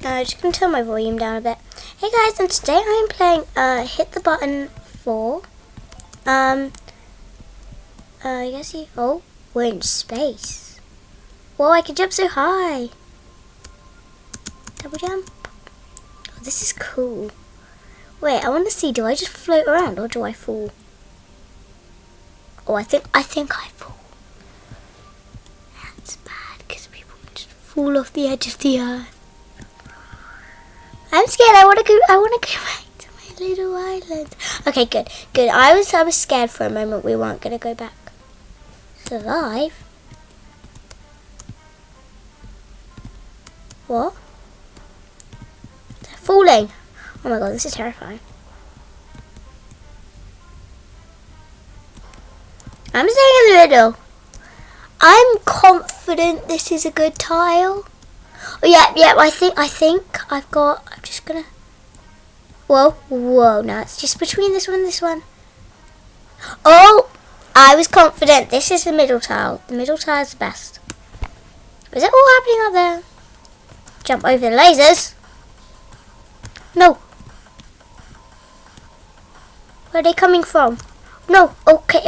I'm just going to turn my volume down a bit. Hey guys, and today I'm playing Hit the Button 4. I guess oh, we're in space. Whoa, I can jump so high. Double jump. Oh, this is cool. Wait, I want to see, do I just float around or do I fall? Oh, I think I fall. That's bad because people just fall off the edge of the earth. I'm scared. I want to go back to my little island. Okay, good. I was scared for a moment we weren't going to go back. Survive? What? They're falling. Oh my god, this is terrifying. I'm staying in the middle. I'm confident this is a good tile. Oh yeah, I think I've got, I'm just gonna, whoa, no, it's just between this one and this one. Oh, I was confident, this is the middle tile. The middle tile is the best. Is it all happening up there? Jump over the lasers. No. Where are they coming from? No, okay,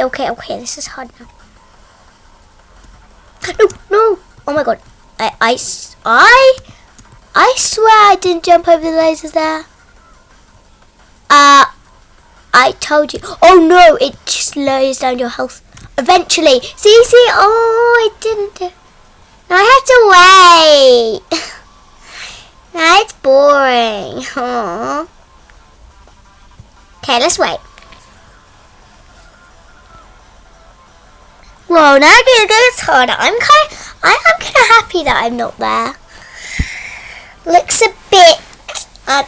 this is hard now. No, oh my god. I swear I didn't jump over the lasers there. I told you. Oh no, it just lowers down your health. Eventually. See, oh, I didn't do. No, I have to wait. Now it's boring. Aww. Okay, let's wait. Whoa, now it goes harder. I am kind of happy that I'm not there. Looks a bit, I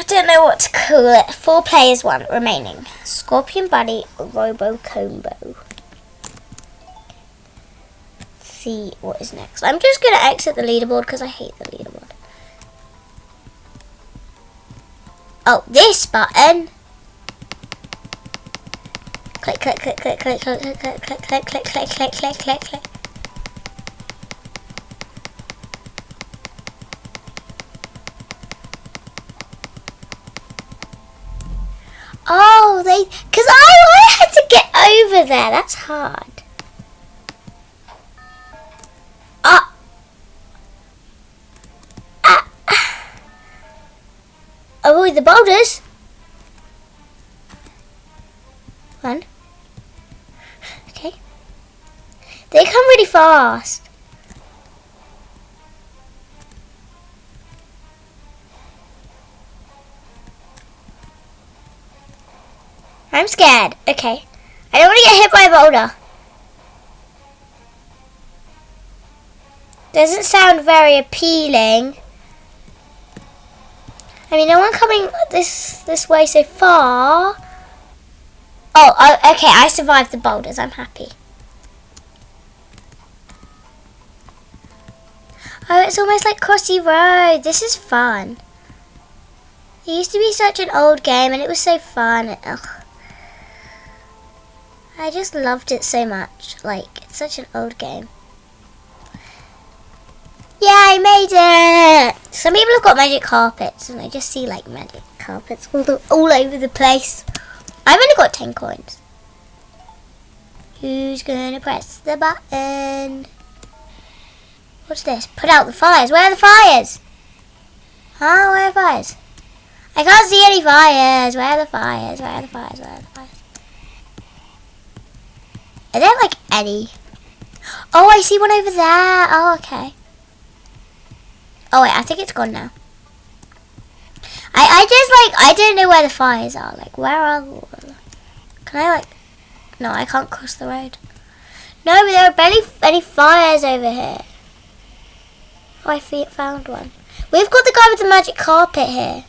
don't know what to call it. 4 players, 1 remaining. Scorpion Buddy, Robo Combo. See what is next. I'm just going to exit the leaderboard because I hate the leaderboard. Oh, this button. Click. Oh, because I had to get over there. That's hard. Avoid the boulders. 1. Okay. They come really fast. I'm scared. Okay. I don't want to get hit by a boulder. Doesn't sound very appealing. I mean, no one coming this way so far. Oh, okay. I survived the boulders. I'm happy. Oh, it's almost like Crossy Road. This is fun. It used to be such an old game, and it was so fun. Ugh. I just loved it so much. Like, it's such an old game. Yeah, I made it! Some people have got magic carpets, and I just see, like, magic carpets all over the place. I've only got 10 coins. Who's gonna press the button? What's this? Put out the fires. Where are the fires? Huh? Where are the fires? I can't see any fires. Where are the fires? Where are the fires? Where are the fires? Are there like any? Oh, I see one over there. Oh, okay. Oh wait, I think it's gone now. I just like, I don't know where the fires are. Like, where are the... Can I like... No, I can't cross the road. No, but there are barely any fires over here. Oh, I found one. We've got the guy with the magic carpet here.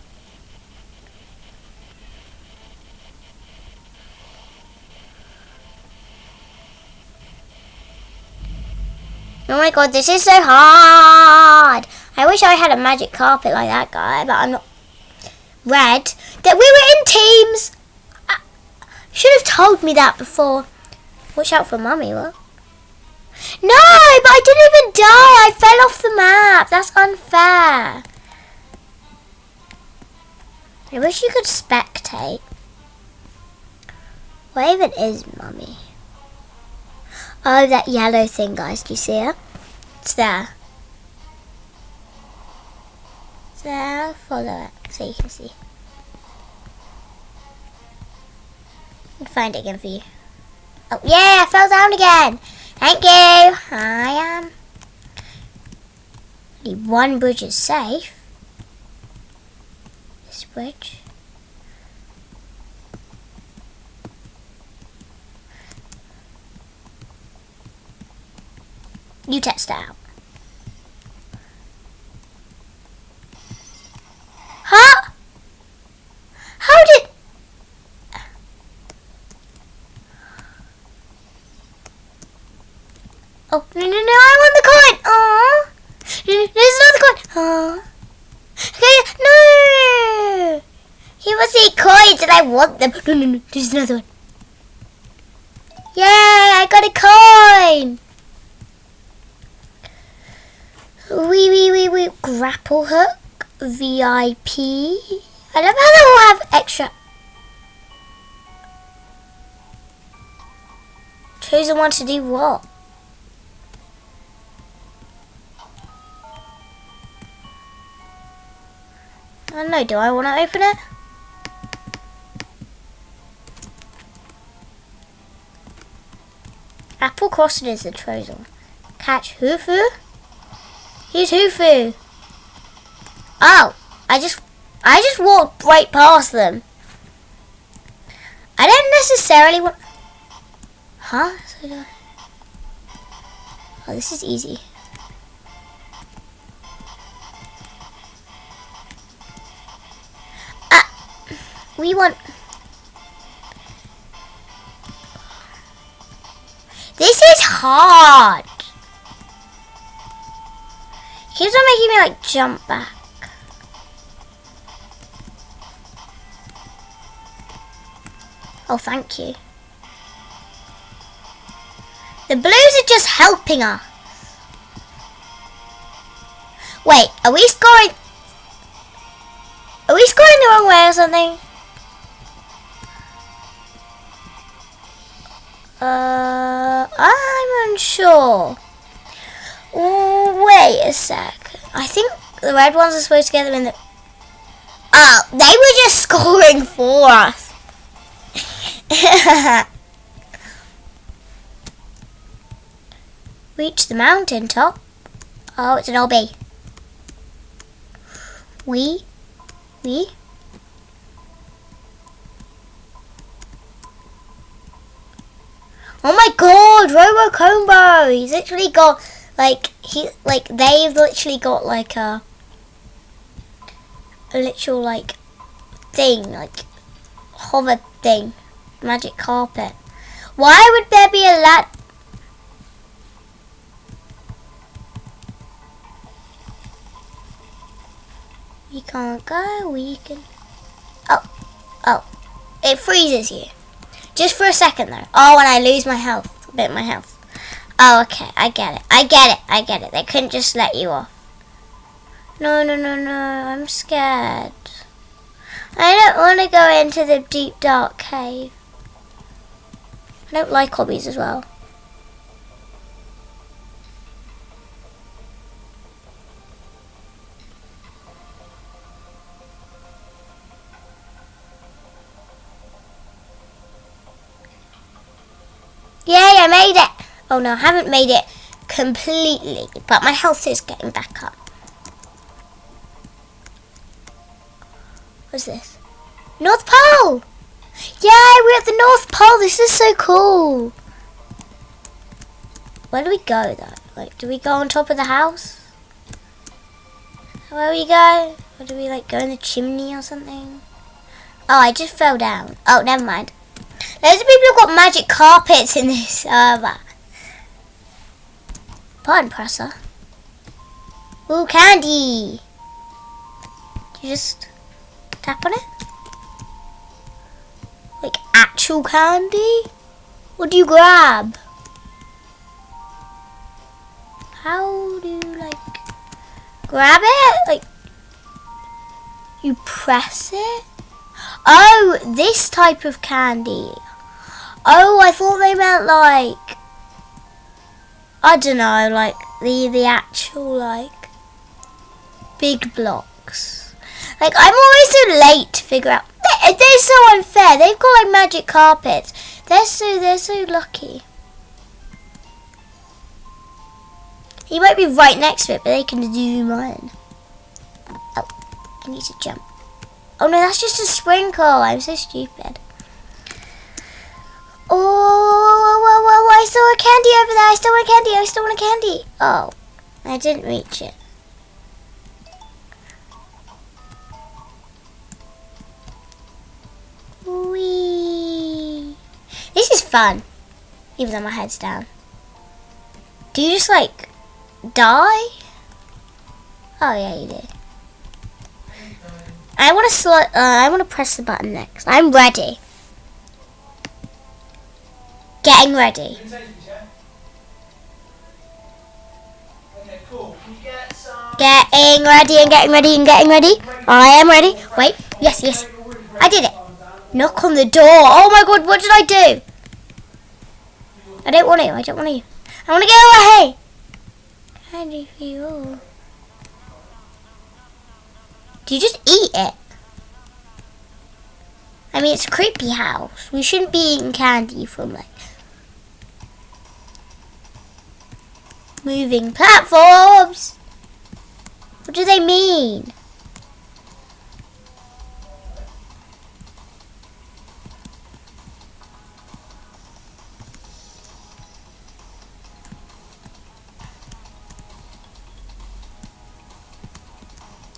Oh my god, this is so hard. I wish I had a magic carpet like that guy, but I'm not. Red. That we were in teams. Should have told me that before. Watch out for mummy, what? No, but I didn't even die. I fell off the map. That's unfair. I wish you could spectate. Where even is Mummy? Oh, that yellow thing, guys. Do you see it? It's there. It's there. Follow it so you can see. I'll find it again for you. Oh, yeah, I fell down again. Thank you. I am. Only one bridge is safe. This bridge. You test it out. Huh? How did... Oh, no, I want the coin! Aww! There's another coin! Aww. Okay, no! He was the coins and I want them. No, there's another one. Yay, I got a coin! Wee. Grapple hook. VIP. I love how they all have extra. Chosen one to do what? I don't know, do I want to open it? Apple crossing is the chosen. Catch Hufu? Who's Hufu? Oh, I just walked right past them. I don't necessarily want... Huh? Oh, this is easy. We want... This is hard. Keeps on making me like jump back. Oh, thank you. The blues are just helping us. Wait, are we scoring? Are we scoring the wrong way or something? I'm unsure. Wait a sec. I think the red ones are supposed to get them in the... Oh, they were just scoring for us. Reach the mountain top. Oh, it's an obby. We. Oh my god, Robo Combo! He's literally got they've literally got like a literal like thing, like hover thing, magic carpet. Why would there be a lad? We can't go, we can... Oh, it freezes you. Just for a second though. Oh, and I lose my health, a bit of my health. Oh, okay, I get it. They couldn't just let you off. No, I'm scared. I don't want to go into the deep dark cave. I don't like hobbies as well. Yay, I made it! Oh no, I haven't made it completely, but my health is getting back up. What's this? North Pole! Yay, we're at the North Pole! This is so cool! Where do we go though? Like, do we go on top of the house? Where do we go? Or do we like go in the chimney or something? Oh, I just fell down. Oh, never mind. Loads of people have got magic carpets in this server. Button presser. Ooh, candy. You just tap on it? Like actual candy? What do you grab? How do you like grab it? Like you press it? Oh, this type of candy. Oh, I thought they meant like, I don't know, like the actual like big blocks. Like I'm always so late to figure out. They're so unfair. They've got like magic carpets. They're so lucky. He might be right next to it, but they can zoom in. Oh, I need to jump. Oh no, that's just a sprinkle. I'm so stupid. Oh, I saw a candy over there. I still want a candy. I still want a candy. Oh, I didn't reach it. Whee! This is fun, even though my head's down. Do you just like die? Oh yeah, you did. I want to press the button next. I'm ready. Getting ready. Okay, cool. Can you get some... Getting ready and getting ready and getting ready. I am ready. Wait. Yes, yes. I did it. Knock on the door. Oh my god, what did I do? I don't want to. I don't want to. I want to get away. How do you feel? Do you just eat it? I mean, it's a creepy house. We shouldn't be eating candy from like moving platforms. What do they mean?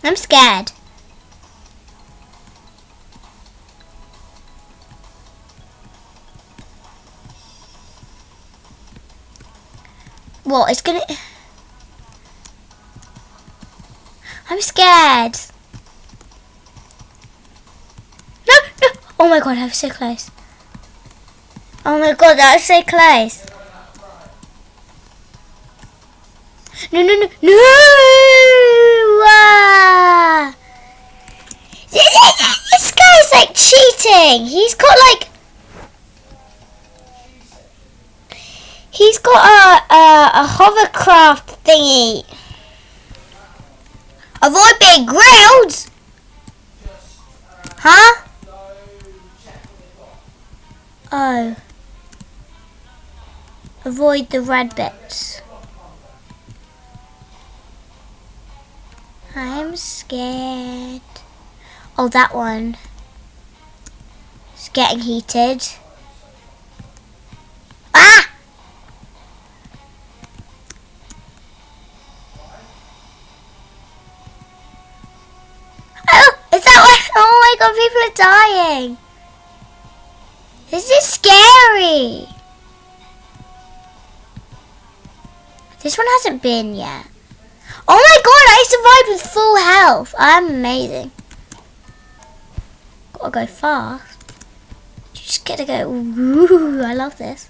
I'm scared. What? It's gonna... I'm scared. No, no. Oh my god, I was so close. Oh my god, that was so close. No, no, no, no! Ah! This guy's like cheating. He's got like... He's got a hovercraft thingy. Avoid being grilled? Huh? Oh. Avoid the red bits. I'm scared. Oh, that one. It's getting heated. Ah! Oh, is that one? Oh my god, people are dying. This is scary. This one hasn't been yet. Oh my god, I survived with full health. I'm amazing. Gotta go fast. You just gotta go. Ooh, I love this.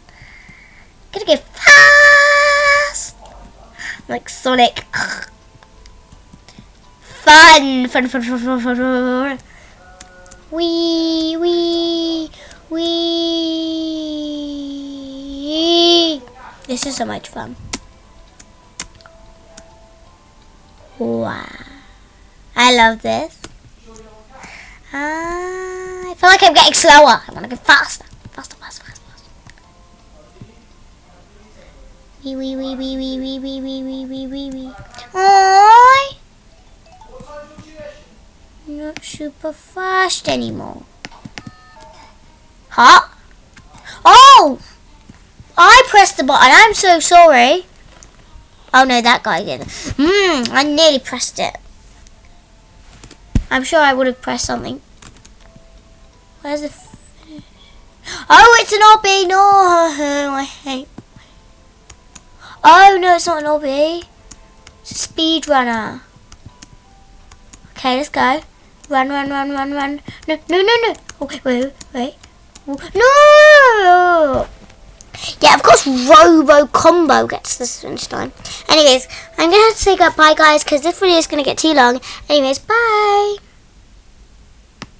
Gotta go fast. Like Sonic. Fun. Fun, fun, fun, fun, fun, fun. Wee, wee, wee. This is so much fun. Wow. I love this. I feel like I'm getting slower. I want to go faster. Faster, faster, faster, faster. Wee, wee, wee, wee, wee, wee, wee, wee, wee, wee, wee, wee. Aww. Not super fast anymore. Huh? Oh! I pressed the button. I'm so sorry. Oh no, that guy did. I nearly pressed it. I'm sure I would have pressed something. Where's the finish? Oh, it's an obby. No, I hate. Oh no, it's not an obby. It's a speed runner. Okay, let's go. Run, run, run, run, run. No, no, no, no. Oh, wait, wait. No! Yeah, of course, Robo Combo gets this finish time. Anyways, I'm going to have to say goodbye, guys, because this video is going to get too long. Anyways, bye.